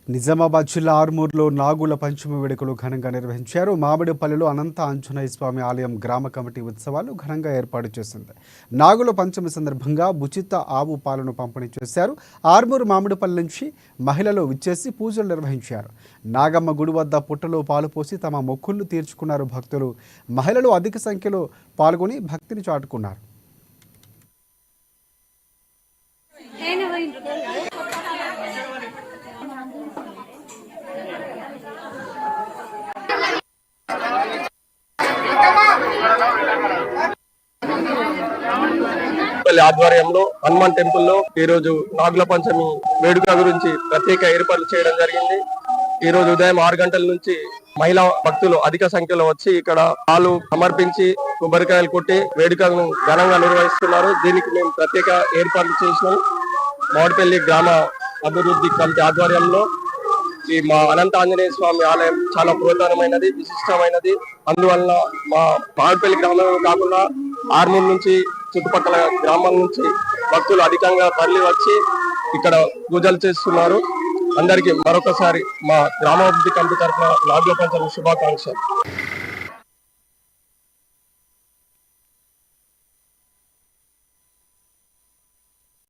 నిజామాబాద్ జిల్లా ఆర్మూర్లో నాగుల పంచమి వేడుకలు ఘనంగా నిర్వహించారు. మామిడిపల్లిలో అనంత ఆంజనేయ స్వామి ఆలయం గ్రామ కమిటీ ఉత్సవాలు ఘనంగా ఏర్పాటు చేసింది. నాగుల పంచమి సందర్భంగా ఉచిత ఆవు పాలను పంపిణీ చేశారు. ఆర్మూర్ మామిడిపల్లి నుంచి మహిళలు విచ్చేసి పూజలు నిర్వహించారు. నాగమ్మ గుడి వద్ద పుట్టలో పాలు పోసి తమ మొక్కులు తీర్చుకున్నారు భక్తులు. మహిళలు అధిక సంఖ్యలో పాల్గొని భక్తిని చాటుకున్నారు. ఆధ్వర్యంలో హనుమాన్ టెంపుల్ లో ఈ రోజు నాగుల పంచమి వేడుక గురించి ప్రత్యేక ఏర్పాట్లు చేయడం జరిగింది. ఈ రోజు ఉదయం 6 గంటల నుంచి మహిళా భక్తులు అధిక సంఖ్యలో వచ్చి ఇక్కడ పాలు సమర్పించి కొబ్బరికాయలు కొట్టి వేడుకలను ఘనంగా నిర్వహిస్తున్నారు. దీనికి మేము ప్రత్యేక ఏర్పాట్లు చేసినాం. మామిడిపల్లి గ్రామ అభివృద్ధి కమిటీ ఆధ్వర్యంలో ఈ మా అనంత ఆంజనేయ స్వామి ఆలయం చాలా పురాతనమైనది, విశిష్టమైనది. అందువల్ల మా మామిడిపల్లి గ్రామం కాకుండా ఆర్మూర్ నుంచి చుట్టుపక్కల గ్రామాల నుంచి భక్తులు అధికంగా తరలి వచ్చి ఇక్కడ పూజలు చేస్తున్నారు. అందరికీ మరొకసారి మా గ్రామాభివృద్ధి కమిటీ తరఫున నాగుల పంచమి శుభాకాంక్షలు.